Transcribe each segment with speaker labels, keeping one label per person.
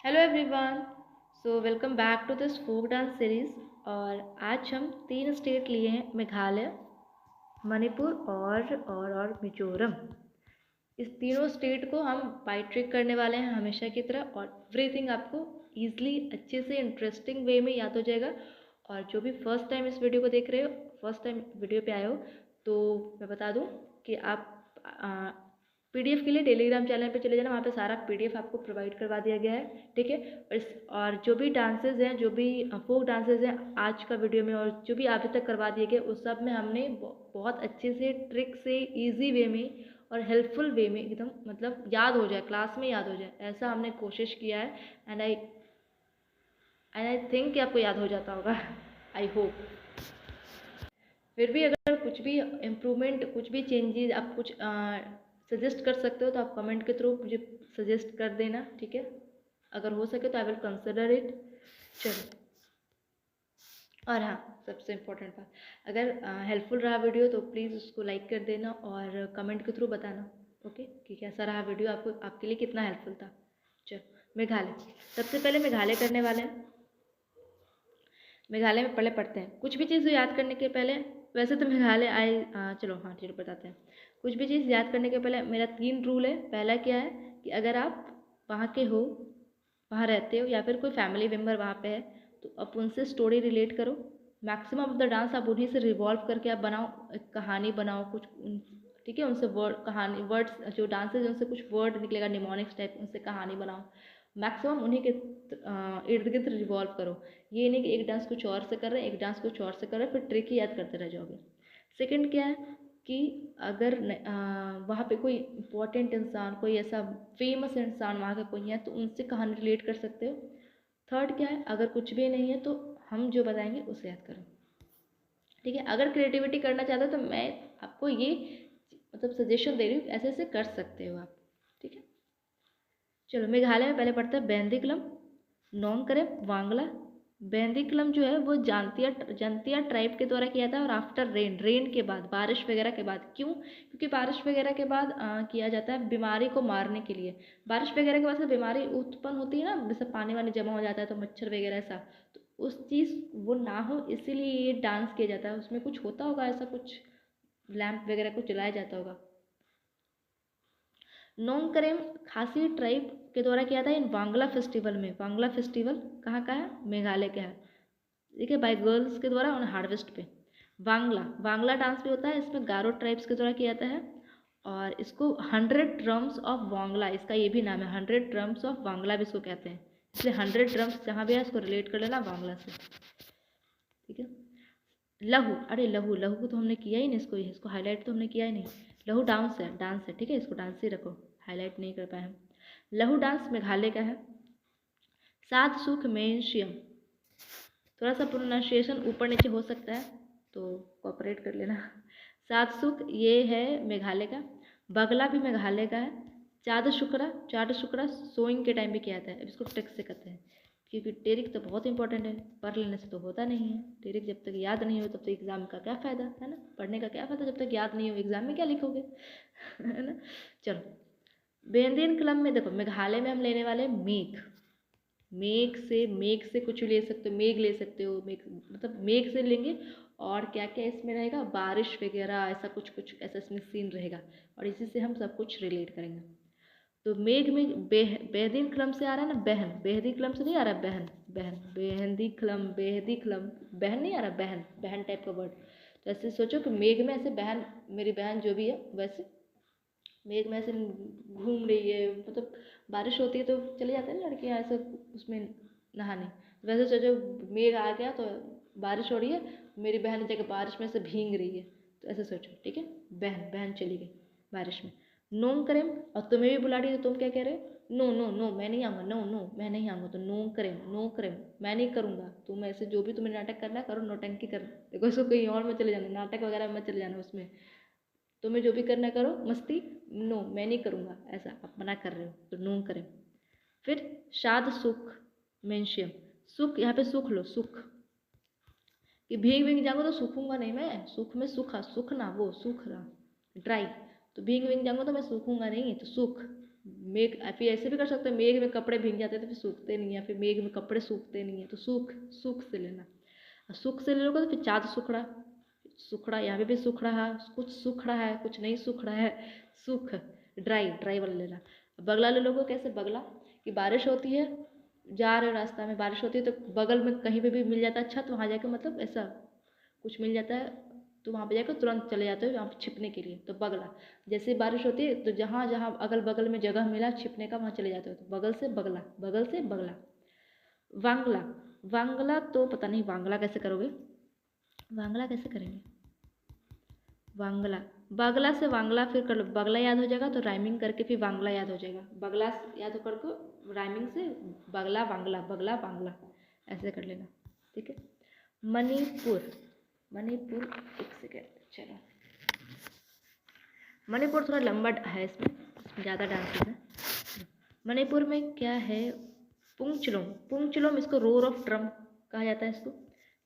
Speaker 1: Hello everyone. So welcome back to this folk dance series. और आज हम 3 state लिए हैं, मेघालय, मणिपुर और मिजोरम। इस तीनों स्टेट को हम बाई ट्रिक करने वाले हैं हमेशा की तरह, और एवरीथिंग आपको ईजिली अच्छे से इंटरेस्टिंग वे में याद हो जाएगा। और जो भी फर्स्ट टाइम इस वीडियो को देख रहे हो, फर्स्ट टाइम वीडियो पे आए हो, तो मैं बता दूं कि आप पीडीएफ के लिए टेलीग्राम चैनल पे चले जाना, वहाँ पे सारा पीडीएफ आपको प्रोवाइड करवा दिया गया है। ठीक है। और जो भी डांसेस हैं, जो भी फोक डांसेस हैं आज का वीडियो में, और जो भी अभी तक करवा दिए गए, उस सब में हमने बहुत अच्छे से ट्रिक से इजी वे में और हेल्पफुल वे में एकदम मतलब याद हो जाए, क्लास में याद हो जाए, ऐसा हमने कोशिश किया है। एंड आई थिंक कि आपको याद हो जाता होगा। I hope. फिर भी अगर कुछ भी इम्प्रूवमेंट, कुछ भी चेंजेस, आप कुछ सजेस्ट कर सकते हो तो आप कमेंट के थ्रू मुझे सजेस्ट कर देना। ठीक है। अगर हो सके तो आई विल कंसिडर इट। चलो। और हाँ, सबसे इम्पोर्टेंट बात, अगर हेल्पफुल रहा वीडियो तो प्लीज़ उसको लाइक कर देना और कमेंट के थ्रू बताना। ओके, कि कैसा रहा वीडियो, आपको आपके लिए कितना हेल्पफुल था। चलो, मेघालय। सबसे पहले मेघालय करने वाले हैं। मेघालय में पहले पढ़ते हैं कुछ भी चीज़ याद करने के पहले। वैसे तो मेघालय चलो हाँ ठीक बताते हैं। कुछ भी चीज़ याद करने के पहले मेरा 3 रूल है। पहला क्या है कि अगर आप वहाँ के हो, वहाँ रहते हो, या फिर कोई फैमिली मेम्बर वहाँ पे है, तो आप उनसे स्टोरी रिलेट करो। मैक्सिमम ऑफ द डांस आप उन्हीं से रिवॉल्व करके आप बनाओ, एक कहानी बनाओ कुछ ठीक है। उनसे वर्ड, कहानी, वर्ड्स, जो डांसेज उनसे कुछ वर्ड निकलेगा निमोनिक्स टाइप, उनसे कहानी बनाओ। मैक्सिमम उन्हीं के इर्द गिर्द रिवॉल्व करो। ये नहीं कि एक डांस कुछ और से कर रहे हैं, एक डांस कुछ और से कर रहे हैं, फिर ट्रिक ही याद करते रह जाओगे। सेकंड क्या है कि अगर वहाँ पे कोई इम्पोर्टेंट इंसान, कोई ऐसा फेमस इंसान वहाँ का कोई है, तो उनसे कहानी रिलेट कर सकते हो। थर्ड क्या है, अगर कुछ भी नहीं है तो हम जो बताएंगे उसे याद करो। ठीक है। अगर क्रिएटिविटी करना चाहते हो तो मैं आपको ये मतलब सजेशन दे रही हूँ, ऐसे ऐसे कर सकते हो आप। ठीक है। चलो, मेघालय में पहले पड़ता है बेंदिकलम, नोंगकरेम, वांगला। बेंदिकलम जो है वो जंतिया ट्राइब के द्वारा किया था, और आफ्टर रेन, रेन के बाद, बारिश वगैरह के बाद। क्यों? क्योंकि बारिश वगैरह के बाद किया जाता है बीमारी को मारने के लिए। बारिश वगैरह के बाद से बीमारी उत्पन्न होती है ना, जैसे पानी वानी जमा हो जाता है तो मच्छर वगैरह ऐसा, तो उस चीज़ वो ना हो इसीलिए ये डांस किया जाता है। उसमें कुछ होता होगा ऐसा, कुछ लैंप वगैरह कुछ जलाया जाता होगा। नोंगकरेम खासी ट्राइब के द्वारा किया था इन वांगला फेस्टिवल में। वांगला फेस्टिवल कहाँ का है? मेघालय का है। ठीक है, बाय गर्ल्स के द्वारा ऑन हार्वेस्ट पे। वांगला, वांगला डांस भी होता है, इसमें गारो ट्राइब्स के द्वारा किया जाता है। और इसको 100 ड्रम्स ऑफ वांगला, इसका ये भी नाम है, 100 ड्रम्स ऑफ वांगला भी इसको कहते हैं। इसलिए 100 ड्रम्स जहाँ भी है इसको रिलेट कर लेना वांगला से। ठीक है। लहू, अरे लहू, लहू को तो हमने किया ही नहीं, इसको हाईलाइट तो हमने किया ही नहीं। लहू डांस है, डांस है। ठीक है, इसको डांस ही रखो, हाईलाइट नहीं कर पाए हम। लहू डांस मेघालय का है। सात सुख मेंशियम, थोड़ा सा प्रोनाउंसिएशन ऊपर नीचे हो सकता है तो कोऑपरेट कर लेना। सात सुख ये है मेघालय का। बगला भी मेघालय का है। चाद शुक्रा, चाद शुक्रा सोइंग के टाइम भी किया जाता है। अब इसको ट्रिक से करते हैं, क्योंकि टेरिक तो बहुत इंपॉर्टेंट है, पढ़ लेने से तो होता नहीं है। टेरिक जब तक याद नहीं हो तब तक एग्जाम का क्या फ़ायदा है ना, पढ़ने का क्या फ़ायदा जब तक याद नहीं हो, एग्जाम में क्या लिखोगे। है ना। चलो, बेंदिन क्लब में देखो, मेघालय में हम लेने वाले मेघ। मेघ से कुछ ले सकते हो, मेघ ले सकते हो, मेघ मतलब मेघ से लेंगे। और क्या क्या इसमें रहेगा, बारिश वगैरह ऐसा कुछ कुछ ऐसा इसमें सीन रहेगा, और इसी से हम सब कुछ रिलेट करेंगे। तो मेघ में बेहदीन क्लम से आ रहा है ना, बहन, बेहदी क्लम से नहीं आ रहा, बहन, बहन, बेहदी क्लम, बेहदी क्लम, बहन नहीं आ रहा, बहन, बहन टाइप का वर्ड। तो ऐसे सोचो कि मेघ में ऐसे बहन, मेरी बहन जो भी है वैसे मेघ में ऐसे घूम रही है, मतलब बारिश होती है तो चले जाते हैं ना लड़कियाँ ऐसे उसमें नहाने, वैसे सोचो मेघ आ गया तो बारिश हो रही है, मेरी बहन जगह बारिश में से भीग रही है, तो ऐसे सोचो। ठीक है। बहन, बहन चली गई बारिश में। नोंग करेम, और तुम्हें भी बुला रही है तो तुम क्या कह रहे हो? नो नो नो, मैं नहीं आऊँगा, नो नो मैं नहीं आऊँगा, तो नो करेम, नो करेम, मैं नहीं करूँगा। तुम ऐसे जो भी तुम्हें नाटक करना है करो, नौटंकी कर, देखो इसको कहीं और में चले जाना, नाटक वगैरह में चले जाना उसमें। तुम्हें जो भी करना करो, मस्ती, नो मैं नहीं करूँगा, ऐसा आप मना कर रहे हो तो नो करें। फिर शाद सुख मेंशियम, सुख, यहाँ पे सुख लो, सुख, कि भीग भीग जाऊंगा तो सूखूंगा नहीं मैं, सुख में सूखा, सुख ना वो सूख रहा ड्राई, तो भीग भीग जाऊंगा तो मैं सूखूंगा नहीं, तो सुख। मेघ, फिर ऐसे भी कर सकते हो, मेघ में कपड़े भीग जाते हैं तो फिर सूखते नहीं है, फिर मेघ में कपड़े सूखते नहीं है, तो सूख, सूख से लेना। और सूख से ले लोगे तो फिर चाँद सुखड़ा, सुखड़ा यहाँ पे भी सूख रहा है, कुछ सूख रहा है, कुछ नहीं सूख रहा है, सूख, ड्राई, ड्राई वाला लेना। बगला ले लोगे कैसे, बगला कि बारिश होती है, जा रहे हो रास्ता में बारिश होती है तो बगल में कहीं पे भी मिल जाता है छत, वहाँ जाके मतलब ऐसा कुछ मिल जाता है तो वहाँ पे जाकर तुरंत चले जाते हो वहाँ पे छिपने के लिए, तो बगला। जैसे बारिश होती है तो जहाँ जहाँ अगल बगल में जगह मिला छिपने का वहाँ चले जाते हो, तो बगल से बगला, बगल से बगला। वांगला, वांगला तो पता नहीं वांगला कैसे करोगे, वांगला कैसे करेंगे, वांगला, बगला से वांगला फिर कर लो, बगला याद हो जाएगा तो राइमिंग करके फिर वांगला याद हो जाएगा, बगला याद हो करके राइमिंग से बगला वांगला, बगला वांगला ऐसे कर लेना, ठीक है। मणिपुर, मणिपुर, एक सेकेंड, चलो, मणिपुर थोड़ा लंबा है, इसमें ज़्यादा डांसेस है। मणिपुर में क्या है, पुंगचलोम, पुंगचलोम, इसको रोर ऑफ ड्रम कहा जाता है इसको।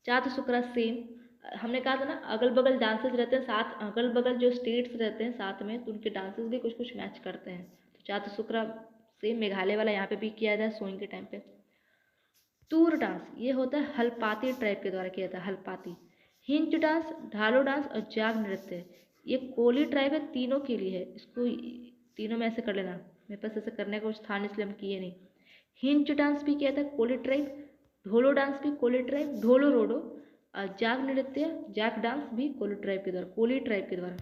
Speaker 1: चात सुकरा सेम, हमने कहा था ना अगल बगल डांसेस रहते हैं साथ, अगल बगल जो स्टेट्स रहते हैं साथ में तो उनके डांसेस भी कुछ कुछ मैच करते हैं। तो चात सुकरा सेम मेघालय वाला यहाँ पे भी किया जाता है सोइंग के टाइम पे। तूर डांस ये होता है हलपाती ट्राइब के द्वारा किया जाता है, हलपाती। हिंच डांस, ढालो डांस और जाग नृत्य, ये कोली ट्राइब है, तीनों के लिए है, इसको तीनों में ऐसे कर लेना, मेरे पास ऐसे करने का कुछ था नहीं इसलिए हम किए नहीं। हिंच डांस भी किया था कोली ट्राइब, ढोलो डांस भी कोली ट्राइब, ढोलो रोडो, और जाग नृत्य, जाग डांस भी कोली ट्राइब के द्वारा, कोली ट्राइब के द्वारा।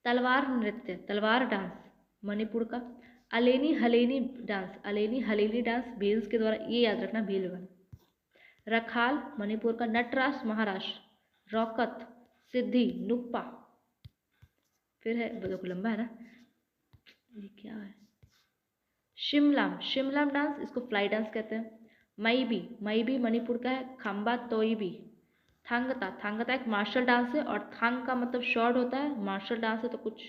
Speaker 1: तलवार नृत्य, तलवार डांस मणिपुर का। अलेनी हलेनी डांस, अलेनी हलेनी डांस भील्स के द्वारा, ये याद रखना भील वाला। रखाल मणिपुर का। नटराज महाराष्ट्र। रौकत, सिद्धि, नुक्पा, फिर है देखो लंबा है ना, ये क्या है, शिमलाम, शिमलाम डांस, इसको फ्लाई डांस कहते हैं। मईबी, मईबी मणिपुर का है। खम्बा तोईबी। थांगता, थांगता एक मार्शल डांस है, और थांग का मतलब शॉर्ट होता है, मार्शल डांस है तो कुछ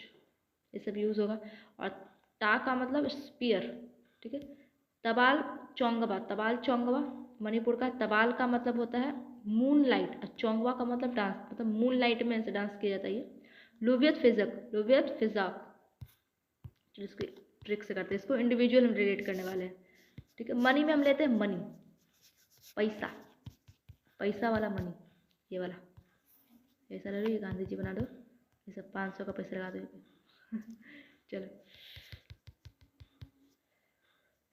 Speaker 1: ये सब यूज़ होगा। और टा का मतलब स्पीयर, ठीक है। तबाल चौंगबा, तबाल चौंगबा मणिपुर का। तबाल का मतलब होता है मून लाइट, और चौंगवा का मतलब डांस, मतलब मून लाइट में ऐसे डांस किया जाता है ये। लुवियत फिजक, लुवियत फिजाक, चलो इसकी ट्रिक से करते हैं, इसको इंडिविजुअल हम रिलेट करने वाले हैं, ठीक है। मनी में हम लेते हैं मनी, पैसा, पैसा वाला मनी, ये वाला ऐसा ले लो, ये गांधी जी बना दो, ये सब 500 का पैसा लगा दो चलो।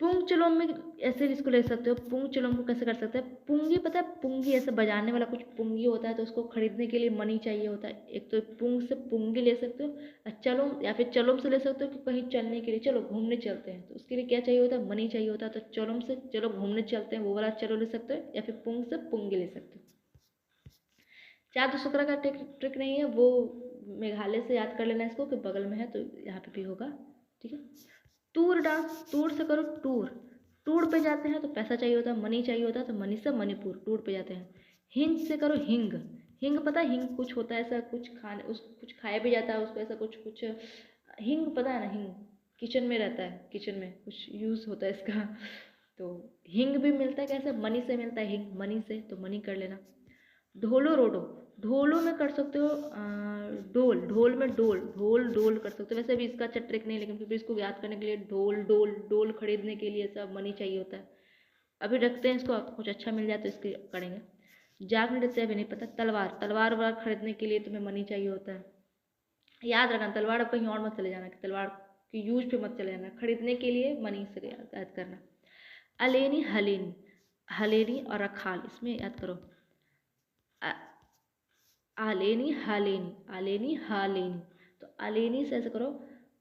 Speaker 1: पुंगचलोम में ऐसे इसको ले सकते हो, पुंगचलोम को कैसे कर सकते हैं, पुंगी पता है, पुंगी ऐसे बजाने वाला कुछ पुंगी होता है तो उसको खरीदने के लिए मनी चाहिए होता है। एक तो पुंग से पुंगी ले सकते हो, और चलोम या फिर चलोम से ले सकते हो कि कहीं चलने के लिए, चलो घूमने चलते हैं तो उसके लिए क्या चाहिए होता है, मनी चाहिए होता है। तो चलोम से चलो घूमने चलते हैं वो वाला चलो ले सकते हो, या फिर पुंग से पुंगी ले सकते हो। चार शुक्र का ट्रिक नहीं है वो, मेघालय से याद कर लेना इसको कि बगल में है तो यहाँ पे भी होगा, ठीक है। टूर डांस, टूर से करो टूर, टूर पे जाते हैं तो पैसा चाहिए होता है, मनी चाहिए होता है, तो मनी से मणिपुर, टूर पे जाते हैं। हिंग से करो हिंग, हिंग पता है हिंग कुछ होता है ऐसा, कुछ खाने उस कुछ खाया भी जाता है उसको, ऐसा कुछ कुछ हिंग पता है ना, हिंग किचन में रहता है, किचन में कुछ यूज़ होता है इसका तो हिंग भी मिलता है कैसे, मनी से मिलता है हिंग, मनी से, तो मनी कर लेना। ढोलो रोडो, ढोलो में कर सकते हो डोल, ढोल में डोल, ढोल डोल कर सकते हो। वैसे भी इसका अच्छा ट्रिक नहीं, लेकिन फिर भी इसको याद करने के लिए ढोल डोल, डोल खरीदने के लिए सब मनी चाहिए होता है। अभी रखते हैं इसको, कुछ अच्छा मिल जाए तो इसके करेंगे। जाग नृत्य अभी नहीं पता। तलवार, तलवार वार खरीदने के लिए तुम्हें मनी चाहिए होता है, याद रखना। तलवार अब कहीं और मत चले जाना, कि तलवार की यूज पे मत चले जाना, खरीदने के लिए मनी से याद करना। अलेनी हलेनी, हलेनी और रखाल, इसमें याद करो। आलेनी हालेनी, आलेनी हालेनी, तो अलेनी से ऐसे करो,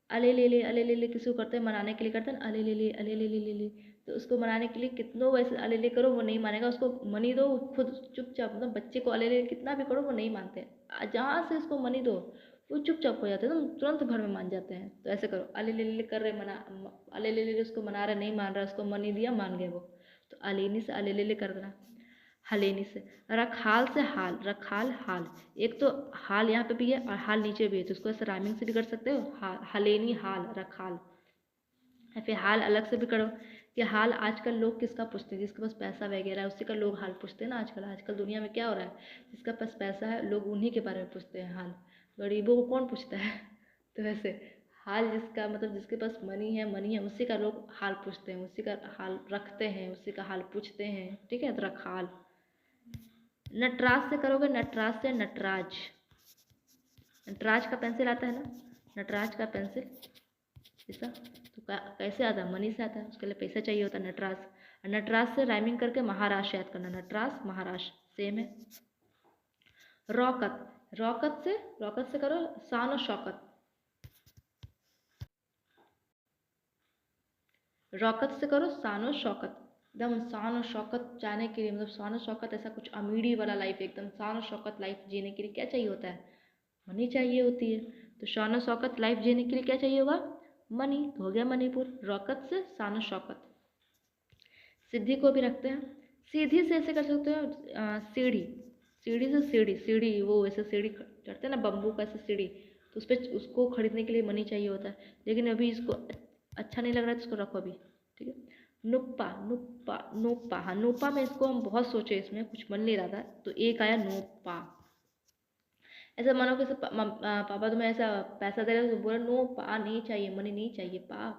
Speaker 1: अले ले ले किसी को करते हैं मनाने के लिए करते हैं, अले ले ले अले ले ले ले ले, तो उसको मनाने के लिए कितनों वैसे अले ले करो वो नहीं मानेगा, उसको मनी दो खुद चुपचाप, मतलब बच्चे को अले ले कितना भी करो वो नहीं मानते हैं, जहाँ से उसको मनी दो वो चुपचाप हो जाते हैं, तो तुरंत भर में मान जाते हैं। तो ऐसे करो, अले ले कर रहे मना, अले ले उसको मना रहे, नहीं मान रहा, उसको मनी दिया मान गए वो, तो अलेनी से अले ले कर देना। हलेनी से। रखाल से हाल, रखाल हाल, एक तो हाल यहाँ पे भी है और हाल नीचे भी है, तो उसको ऐसे राइमिंग से भी कर सकते हो, हलेनी हाल रखाल। या फिर हाल अलग से भी करो, कि हाल आजकल लोग किसका पूछते हैं, जिसके पास पैसा वगैरह है उसी का लोग हाल पूछते हैं ना आजकल। आजकल दुनिया में क्या हो रहा है, जिसका पास पैसा है लोग उन्हीं के बारे में पूछते हैं हाल, गरीबों को कौन पूछता है तो वैसे हाल जिसका मतलब जिसके पास मनी है उसी का लोग हाल पूछते हैं, उसी का हाल रखते हैं, उसी का हाल पूछते हैं, ठीक है। तो रखाल। नटराज से करोगे, नटराज से नटराज। नटराज का पेंसिल आता है ना, नटराज का पेंसिल ऐसा, तो कैसे आता है? मनी से आता है, उसके लिए पैसा चाहिए होता है। नटराज। नटराज से राइमिंग करके महाराष्ट्र याद करना, नटराज महाराष्ट्र सेम है। रौकत, रौकत से करो शान और शौकत। रौकत से करो शान और शौकत, एकदम शान और शौकत जाने के लिए, मतलब शान और शौकत ऐसा कुछ अमीरी वाला लाइफ, एकदम शान और शौकत लाइफ जीने के लिए क्या चाहिए होता है? मनी चाहिए होती है। तो शान और शौकत लाइफ जीने के लिए क्या चाहिए होगा? मनी। तो हो गया मणिपुर। रौकत से शान और शौकत। सिद्धि को भी रखते हैं, सीधी से ऐसे कर सकते हो सीढ़ी, सीढ़ी से सीढ़ी, सीढ़ी वो ऐसे सीढ़ी चढ़ते हैं ना बम्बू का, ऐसे सीढ़ी, तो उस पर उसको खरीदने के लिए मनी चाहिए होता है। लेकिन अभी इसको अच्छा नहीं लग रहा है तो इसको रखो अभी, ठीक है। नुप्पा, नुप्पा, नोपा, हाँ नोपा में इसको हम बहुत सोचे, इसमें कुछ मन नहीं रहा था तो एक आया नोपा। ऐसा मानो कि पापा तुम्हें ऐसा पैसा दे रहे हो तो बोला नो पा नहीं चाहिए, मनी नहीं चाहिए पा।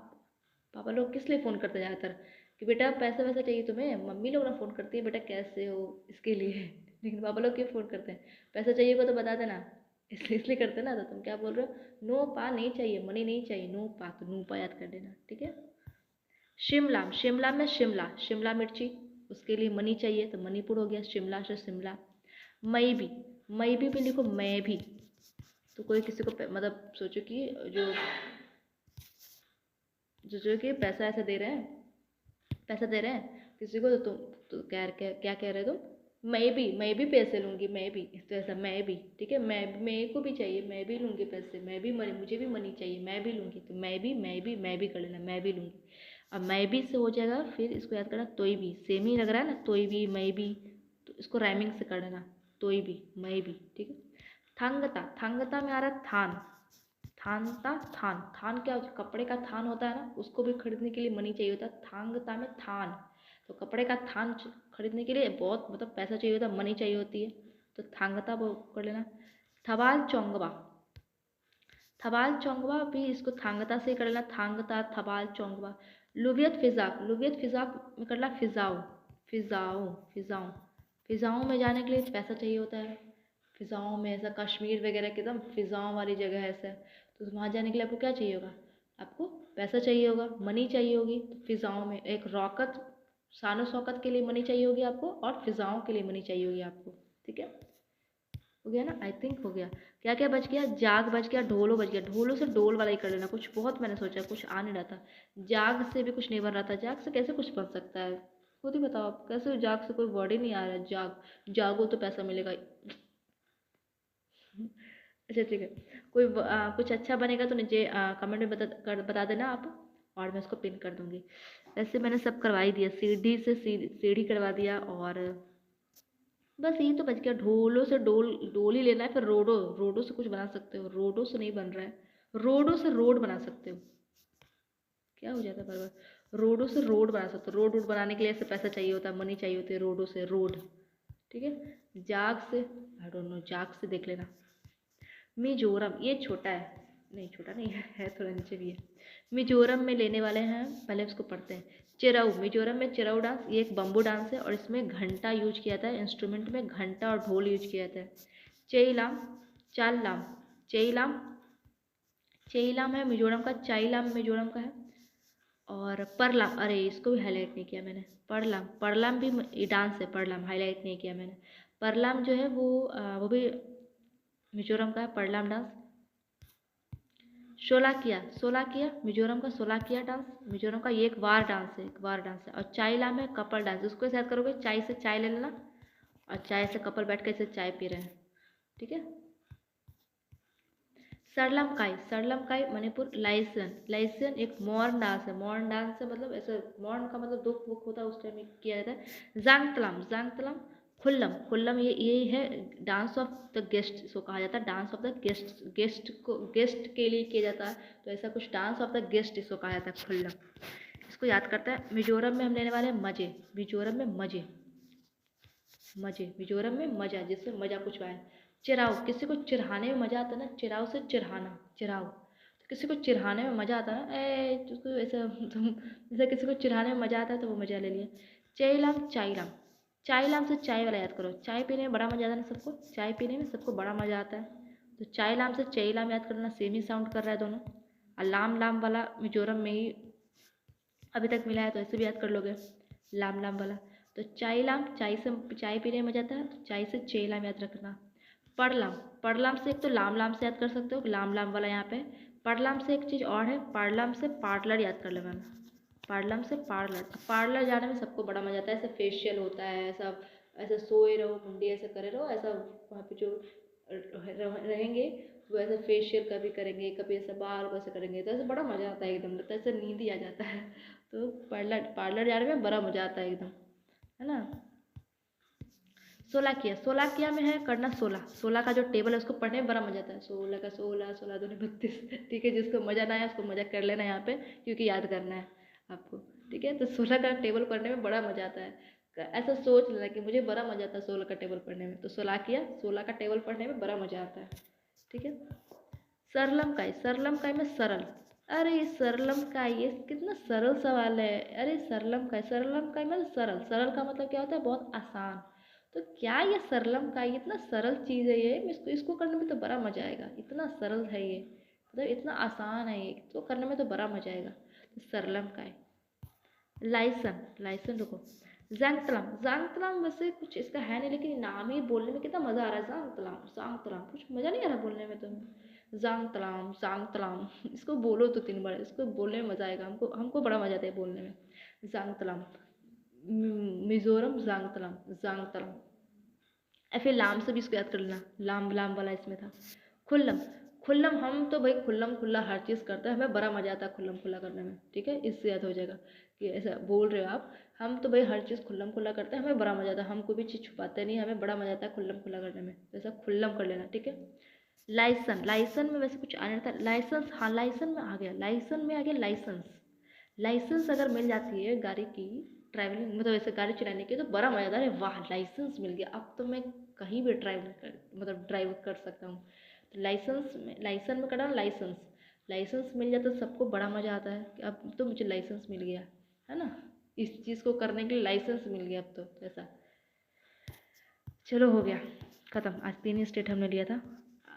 Speaker 1: पापा लोग किस लिए फ़ोन करते हैं ज़्यादातर कि बेटा पैसा वैसा चाहिए तुम्हें? मम्मी लोग ना फ़ोन करती है बेटा कैसे हो इसके लिए लेकिन पापा लोग क्यों फ़ोन करते हैं? पैसा चाहिए होगा तो बता देना, इसलिए करते हैं ना। तो तुम क्या बोल रहे हो? नो पा नहीं चाहिए, मनी नहीं चाहिए, नो पा, तो नो पा याद कर देना, ठीक है। शिमला, शिमला में शिमला, शिमला मिर्ची, उसके लिए मनी चाहिए तो मणिपुर हो गया, शिमला से शिमला। मई भी, मई भी लिखो मैं भी। तो कोई किसी को मतलब सोचो कि जो कि पैसा ऐसा दे रहे हैं, पैसा दे रहे हैं किसी को, तो तुम तो क्या कह रहे हो तुम? मैं भी पैसे लूँगी, मैं भी, तो ऐसा मैं भी, ठीक है। मैं मेरे को भी चाहिए, मैं भी लूँगी पैसे, मैं भी मनी, मुझे भी मनी चाहिए, मैं भी लूँगी, तो मैं भी कर लेना, मैं भी लूँगी। अब मैं भी से हो जाएगा, फिर इसको याद करना तोई भी, सेम ही लग रहा है ना, तोई भी मैं भी, तो इसको राइमिंग से कर देना, तोई भी मैं भी, ठीक है। थांगता, थांगता में आ रहा है थान, थानता, थान, थान क्या होता है? कपड़े का थान होता है ना, उसको भी खरीदने के लिए मनी चाहिए होता है। थांगता में थान, तो कपड़े का थान खरीदने के लिए बहुत मतलब पैसा चाहिए होता है, मनी चाहिए होती है, तो थांगता वो कर लेना। थवाल चौंगवा, थवाल चौंगवा भी इसको थांगता से ही कर लेना, थांगता थवाल चौंगवा। लुवियत फिजाक, लुवियत फिजाक में करना फिजाओ, फिजाओ, फिजाओ, फिजाओं में जाने के लिए पैसा चाहिए होता है। फिजाओं में ऐसा कश्मीर वगैरह की एकदम फिजाओं वाली जगह है ऐसा, तो वहाँ जाने के लिए आपको क्या चाहिए होगा? आपको पैसा चाहिए होगा, मनी चाहिए होगी। तो फिजाओं में एक रौकत, शानो शौकत के लिए मनी चाहिए होगी आपको, और फिजाओं के लिए मनी चाहिए होगी आपको, ठीक है। हो गया ना, आई थिंक हो गया। क्या क्या बच गया? जाग बच गया, ढोलो बच गया। ढोलो से डोल वाला ही कर लेना, कुछ बहुत मैंने सोचा, कुछ आ नहीं रहा था। जाग से भी कुछ नहीं बन रहा था, जाग से कैसे कुछ बन सकता है? खुद ही बताओ आप, कैसे जाग से कोई वर्ड ही नहीं आ रहा है? जाग, जागो तो पैसा मिलेगा। अच्छा ठीक है, कोई कुछ अच्छा बनेगा तो नीचे कमेंट में बता देना आप, और मैं उसको पिन कर दूंगी। वैसे मैंने सब करवा ही दिया, सीढ़ी से सीढ़ी करवा दिया, और बस यही तो बच गया। ढोलों से डोल, डोल ही लेना है। फिर रोडो, रोडो से कुछ बना सकते हो, रोडो से नहीं बन रहा है, रोडो से रोड बना सकते हो। क्या हो जाता है बार बार? रोडो से रोड बना सकते हो, रोड वोड बनाने के लिए ऐसे पैसा चाहिए होता है, मनी चाहिए होती है। रोडो से रोड, ठीक है। जाग से, आई डोंट नो, जाग से देख लेना। मिजोरम, ये छोटा है, नहीं छोटा नहीं है, है थोड़ा नीचे भी है। मिजोरम में लेने वाले हैं, पहले उसको पढ़ते हैं। चिराऊ, मिजोरम में चिराऊ डांस, ये एक बम्बू डांस है और इसमें घंटा यूज किया जाता है, इंस्ट्रूमेंट में घंटा और ढोल यूज किया जाता है। चेईलाम, चाललाम, चेईलाम, चेईलाम है मिजोरम का, चाईलाम मिजोरम का है। और परलाम, अरे इसको भी हाईलाइट नहीं किया मैंने, परलाम, परलाम भी ये डांस है, परलाम हाईलाइट नहीं किया मैंने। परलाम जो है वो भी मिजोरम का है, परलाम डांस। शोलाकिया, सोलाकिया मिजोरम का, सोलाकिया डांस मिजोरम का, ये एक वार डांस है, एक वार डांस है। और चाइलाम है कपल डांस, उसको ऐसे याद करोगे, चाय से चाय ले लेना, और चाय से कपल बैठ कर इसे चाय पी रहे हैं, ठीक है। सरलमकाई, सरलमकाई मणिपुर। लाइसन, लाइसन एक मॉर्न डांस है, मॉर्न डांस है मतलब ऐसे, मॉर्न का मतलब दुख वुख होता है उस टाइम में किया जाता है। जांगतलम, जांगतलम। खुल्लम, खुल्लम ये है डांस ऑफ द गेस्ट, इसको कहा जाता है dance of the guest, guest को गेस्ट के लिए किया जाता है, तो ऐसा कुछ डांस ऑफ द गेस्ट इसको कहा जाता है, खुल्लम। इसको याद करता है। मिजोरम में हम लेने वाले हैं मजे, मिजोरम में मजे, मजे, मिजोरम में मजा, जिससे मजा कुछ आए। चिराव, किसी को चिढ़ाने में मजा आता है ना, चिराव से चिढ़ाना, चिराव। तो किसी को चिढ़ाने में मज़ा आता है, ए उसको ऐसा तुम जैसे किसी को चिढ़ाने में मज़ा आता है तो वो मज़ा ले लिए। चेईलाम चाईलाम, चाईलाम से चाय वाला याद करो। चाय पीने में बड़ा मज़ा आता है ना सबको, चाय पीने में सबको बड़ा मज़ा आता है। तो चाईलाम से चेईलाम याद करना, सेम ही साउंड कर रहा है दोनों। और लाम लाम वाला मिजोरम में ही अभी तक मिला है, तो ऐसे भी याद कर लोगे लाम लाम वाला। तो चाईलाम, चाय से चाय पीने में मज़ा आता है, तो चाय से चेईलाम याद रखना। पड़लाम, पड़लाम से एक तो लाम लाम से याद कर सकते हो, लाम लाम वाला यहाँ पे। पड़लाम से एक चीज़ और है, पार्लाम से पार्लर याद कर लेना। पार्लम से पार्लर, पार्लर जाने में सबको बड़ा मजा आता है। ऐसे फेशियल होता है, ऐसा ऐसा सोए रहो, मुंडी ऐसे करे रहो, ऐसा वहाँ पे जो रहेंगे वो ऐसे फेशियल कभी करेंगे, कभी ऐसा बाल को ऐसे करेंगे, तो ऐसे बड़ा मज़ा आता है एकदम, लगता है ऐसे नींद ही आ जाता है। तो पार्लर पार्लर जाने में बड़ा मज़ा आता है एकदम, है ना। सोलाकिया, सोलाकिया में है करना 16, 16 का जो टेबल है उसको पढ़ने में बड़ा मजा आता है। 16 का 16, 16 दूनी 32, ठीक है। जिसको मजा ना आया उसको मजा कर लेना यहाँ पे, क्योंकि याद करना है आपको, ठीक है। तो 16 का टेबल पढ़ने में बड़ा मजा आता है, ऐसा सोच लेना कि मुझे बड़ा मजा आता है 16 का टेबल पढ़ने में। तो सोलाकिया, 16 का टेबल पढ़ने में बड़ा मजा आता है, ठीक है। सरलम काय, सरलम काय में सरल, अरे सरलम काय ये कितना सरल सवाल है। अरे सरलम काय, सरलम काय मतलब सरल, सरल का मतलब क्या होता है, बहुत आसान। तो क्या ये सरलम काय, इतना सरल चीज़ है ये, इसको इसको करने में तो बड़ा मजा आएगा। इतना सरल है ये, मतलब इतना आसान है ये, तो करने में तो बड़ा मजा आएगा। तो सरलम काय। लाइसन, लाइसन रुको, जांगतलाम, जांगतलाम वैसे कुछ इसका है नहीं, लेकिन नाम ही बोलने में कितना मज़ा आ रहा है। जांगतलाम, जांगतलाम, कुछ मज़ा नहीं आ रहा बोलने में तुम्हें। जांगतलाम, जांगतलाम, इसको बोलो तो 3 बार, इसको बोलने में मज़ा आएगा, हमको हमको बड़ा मज़ा आता है बोलने में। जांगतलाम, मिजोरम जांगतलाम, जांगतलाम। फिर लाम से भी इसको याद कर लेना, लाम लाम वाला इसमें था। खुल्लम, खुल्लम, हम तो भाई खुल्लम खुल्ला हर चीज़ करते हैं, हमें बड़ा मज़ा आता है खुल्लम खुल्ला करने में, ठीक है। इससे याद हो जाएगा कि ऐसा बोल रहे हो आप, हम तो भाई हर चीज़ खुल्लम खुल्ला करते हैं, हमें बड़ा मज़ा आता है, हम कोई भी चीज़ छुपाते नहीं, हमें बड़ा मज़ा आता है खुल्लम खुल्ला करने में, तो ऐसा खुल्लम कर लेना, ठीक है। लाइसन, लाइसन में वैसे कुछ आने था, लाइसेंस, हाँ लाइसन में आ गया, लाइसन में आ गया लाइसेंस। लाइसेंस अगर मिल जाती है गाड़ी की, ट्रैवलिंग मतलब ऐसे गाड़ी चलाने की, तो बड़ा मज़ा आता है। वाह लाइसेंस मिल गया, अब तो मैं कहीं भी मतलब ड्राइव कर सकता हूँ। तो लाइसेंस में, लाइसेंस में करना लाइसेंस, लाइसेंस मिल जाता तो सबको बड़ा मज़ा आता है कि अब तो मुझे लाइसेंस मिल गया, है ना। इस चीज़ को करने के लिए लाइसेंस मिल गया अब तो, ऐसा। चलो हो गया ख़त्म, आज 3 ही स्टेट हमने लिया था,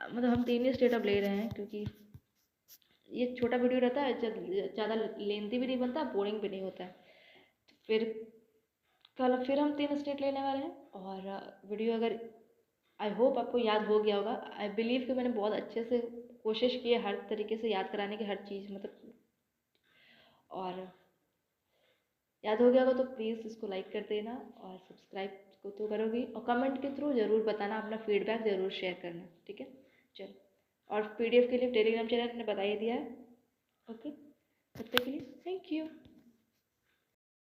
Speaker 1: मतलब हम 3 ही स्टेट अब ले रहे हैं, क्योंकि ये छोटा वीडियो रहता है, ज़्यादा लेंथी भी नहीं बनता, बोरिंग भी नहीं होता है। तो फिर कल फिर हम 3 स्टेट लेने वाले हैं। और वीडियो अगर, आई होप आपको याद हो गया होगा, आई बिलीव कि मैंने बहुत अच्छे से कोशिश की है हर तरीके से याद कराने की, हर चीज़ मतलब, और याद हो गया होगा तो प्लीज़ इसको लाइक कर देना, और सब्सक्राइब को तो करोगी, और कमेंट के थ्रू ज़रूर बताना, अपना फीडबैक ज़रूर शेयर करना, ठीक है। चलो, और PDF के लिए टेलीग्राम चैनल मैंने बता ही दिया है, ओके। तब तक के लिए थैंक यू।